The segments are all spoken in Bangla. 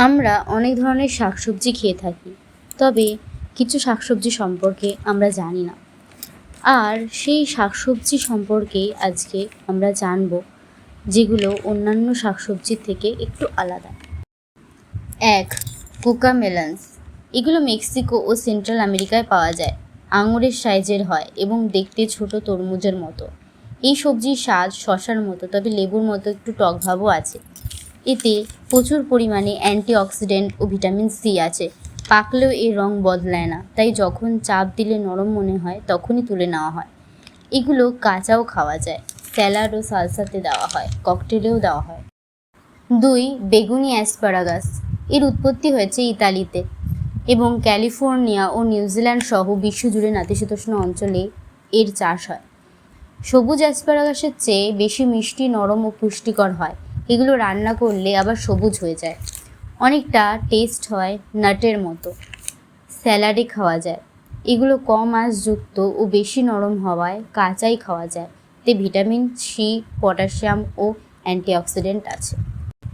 আমরা অনেক ধরনের শাকসবজি খেয়ে থাকি, তবে কিছু শাকসবজি সম্পর্কে আমরা জানি না। আর সেই শাকসবজি সম্পর্কেই আজকে আমরা জানব, যেগুলো অন্যান্য শাকসবজির থেকে একটু আলাদা। 1. কুকামেলন্স। এগুলো মেক্সিকো ও সেন্ট্রাল আমেরিকায় পাওয়া যায়। আঙুরের সাইজের হয় এবং দেখতে ছোট তরমুজের মতো। এই সবজির স্বাদ শসার মতো, তবে লেবুর মতো একটু টক ভাবও আছে। এতে প্রচুর পরিমাণে অ্যান্টিঅক্সিডেন্ট ও ভিটামিন সি আছে। পাকলেও এর রং বদলায় না, তাই যখন চাপ দিলে নরম মনে হয় তখনই তুলে নেওয়া হয়। এগুলো কাঁচাও খাওয়া যায়, স্যালাড ও সালসাতে দেওয়া হয়, ককটেলেও দেওয়া হয়। 2. বেগুনি অ্যাসপারাগাস। এর উৎপত্তি হয়েছে ইতালিতে এবং ক্যালিফোর্নিয়া ও নিউজিল্যান্ড সহ বিশ্বজুড়ে নাতিশীতোষ্ণ অঞ্চলে এর চাষ হয়। সবুজ অ্যাসপারাগাসের চেয়ে বেশি মিষ্টি, নরম ও পুষ্টিকর হয়। এগুলো রান্না করলে আবার সবুজ হয়ে যায়, অনেকটা টেস্ট হয় নাটের মতো। স্যালাডে খাওয়া যায়। এগুলো কম আঁশযুক্ত ও বেশি নরম হওয়ায় কাঁচাই খাওয়া যায়। এতে ভিটামিন সি, পটাশিয়াম ও অ্যান্টিঅক্সিডেন্ট আছে।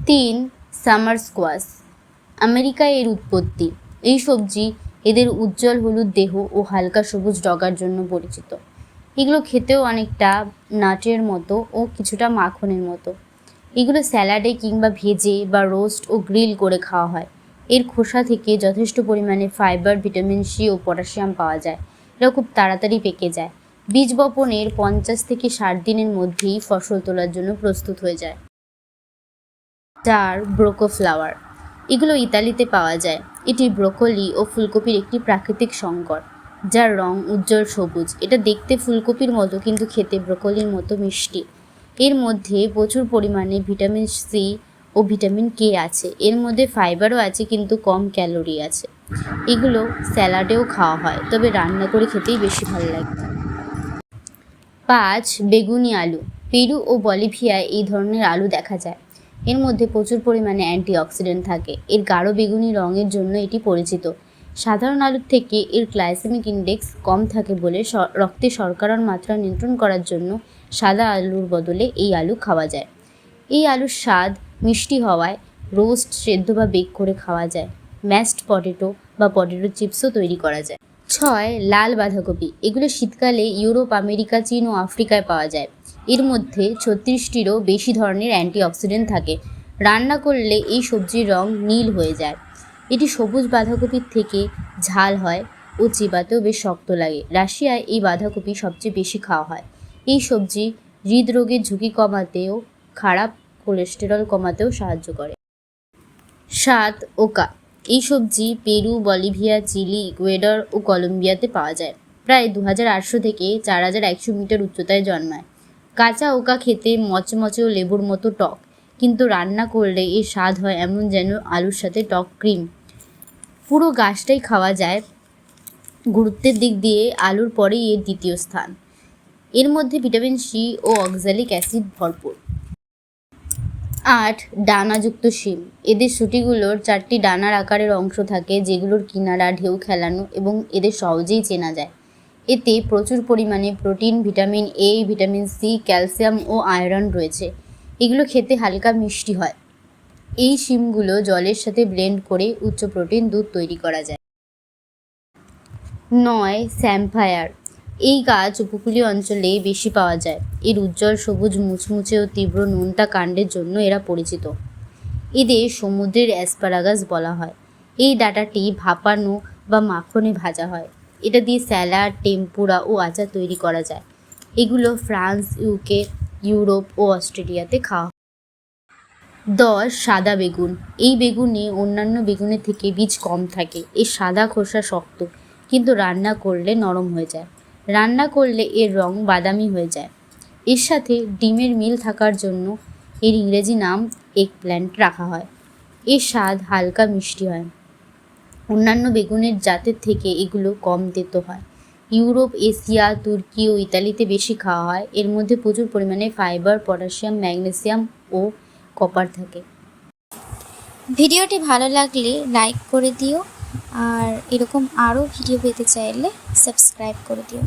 3. Summer squash. আমেরিকায় এর উৎপত্তি। এই সবজি এদের উজ্জ্বল হলুদ দেহ ও হালকা সবুজ ডগার জন্য পরিচিত। এগুলো খেতেও অনেকটা নাটের মতো ও কিছুটা মাখনের মতো। এগুলো স্যালাডে কিংবা ভেজে বা রোস্ট ও গ্রিল করে খাওয়া হয়। এর খোসা থেকে যথেষ্ট পরিমাণে ফাইবার, ভিটামিন সি ও পটাশিয়াম পাওয়া যায়। এরা খুব তাড়াতাড়ি পেকে যায়। বীজ বপনের 50 থেকে 60 দিনের মধ্যেই ফসল তোলার জন্য প্রস্তুত হয়ে যায়। 4. ব্রোকোফ্লাওয়ার। এগুলো ইতালিতে পাওয়া যায়। এটি ব্রোকলি ও ফুলকপির একটি প্রাকৃতিক সংকর, যার রং উজ্জ্বল সবুজ। এটা দেখতে ফুলকপির মতো কিন্তু খেতে ব্রোকলির মতো মিষ্টি। এর মধ্যে প্রচুর পরিমাণে ভিটামিন সি ও ভিটামিন কে আছে। এর মধ্যে ফাইবারও আছে, কিন্তু কম ক্যালোরি আছে। এগুলো স্যালাডেও খাওয়া হয়, তবে রান্না করে খেতেই বেশি ভালো লাগে। 5. বেগুনি আলু। পেরু ও বলিভিয়ায় এই ধরনের আলু দেখা যায়। এর মধ্যে প্রচুর পরিমাণে অ্যান্টিঅক্সিডেন্ট থাকে। এর গাঢ় বেগুনি রঙের জন্য এটি পরিচিত। সাধারণ আলুর থেকে এর গ্লাইসেমিক ইন্ডেক্স কম থাকে বলে রক্তে শর্করার মাত্রা নিয়ন্ত্রণ করার জন্য সাদা আলুর বদলে এই আলু খাওয়া যায়। এই আলুর স্বাদ মিষ্টি হওয়ায় রোস্ট, সেদ্ধ বা বেক করে খাওয়া যায়। ম্যাশড পটেটো বা পটেটো চিপসও তৈরি করা যায়। 6. লাল বাঁধাকপি। এগুলো শীতকালে ইউরোপ, আমেরিকা, চীন ও আফ্রিকায় পাওয়া যায়। এর মধ্যে 36টিরও বেশি ধরনের অ্যান্টিঅক্সিডেন্ট থাকে। রান্না করলে এই সবজির রং নীল হয়ে যায়। এটি সবুজ বাঁধাকপির থেকে ঝাল হয় ও চিবাতেও বেশ শক্ত লাগে। রাশিয়ায় এই বাঁধাকপি সবচেয়ে বেশি খাওয়া হয়। এই সবজি হৃদরোগের ঝুঁকি কমাতেও, খারাপ কোলেস্টেরল কমাতেও সাহায্য করে। 7. ওকা। এই সবজি পেরু, বলিভিয়া, চিলি, ইকুয়েডর ও কলম্বিয়াতে পাওয়া যায়। প্রায় 2800 থেকে 4100 মিটার উচ্চতায় জন্মায়। কাঁচা ওকা খেতে মচমচে ও লেবুর মতো টক, কিন্তু রান্না করলে এর স্বাদ হয় এমন যেন আলুর সাথে টক ক্রিম। পুরো গাছটাই খাওয়া যায়। গুরুত্বের দিক দিয়ে আলুর পরেই এর দ্বিতীয় স্থান। এর মধ্যে ভিটামিন সি ও অক্সালিক অ্যাসিড ভরপুর। 8. ডানাযুক্ত শিম। এদের শুঁটিগুলোর 4টি ডানার আকারের অংশ থাকে, যেগুলোর কিনারা ঢেউ খেলানো এবং এদের সহজেই চেনা যায়। এতে প্রচুর পরিমাণে protein, vitamin A, vitamin C, calcium ও আয়রন রয়েছে। এগুলো খেতে হালকা মিষ্টি হয়। এই শিমগুলো জলের সাথে ব্লেন্ড করে উচ্চ প্রোটিন দুধ তৈরি করা যায়। 9. স্যামফায়ার। এই গাছ উপকূলীয় অঞ্চলে বেশি পাওয়া যায়। এর উজ্জ্বল সবুজ, মুচমুচে ও তীব্র নোনতা কাণ্ডের জন্য এরা পরিচিত। এদের সমুদ্রের অ্যাসপারাগাস বলা হয়। এই ডাঁটাটি ভাপানো বা মাখনে ভাজা হয়। এটা দিয়ে স্যালাড, টেম্পুরা ও আচার তৈরি করা যায়। এগুলো ফ্রান্স, ইউকে, ইউরোপ ও অস্ট্রেলিয়াতে খাওয়া হয়। 10. সাদা বেগুন। এই বেগুনে অন্যান্য বেগুনের থেকে বীজ কম থাকে। এর সাদা খোসা শক্ত, কিন্তু রান্না করলে নরম হয়ে যায়। রান্না করলে এর রং বাদামি হয়ে যায়। এর সাথে ডিমের মিল থাকার জন্য এর ইংরেজি নাম এগপ্ল্যান্ট রাখা হয়। এর স্বাদ হালকা মিষ্টি হয়। অন্যান্য বেগুনের জাতের থেকে এগুলো কম তেতো হয়। ইউরোপ, এশিয়া, তুর্কি ও ইতালিতে বেশি খাওয়া হয়। এর মধ্যে প্রচুর পরিমাণে ফাইবার, পটাশিয়াম, ম্যাগনেসিয়াম ও কপার থাকে। ভিডিওটি ভালো লাগলে লাইক করে দিও, আর এরকম আরও ভিডিও পেতে চাইলে সাবস্ক্রাইব করে দিও।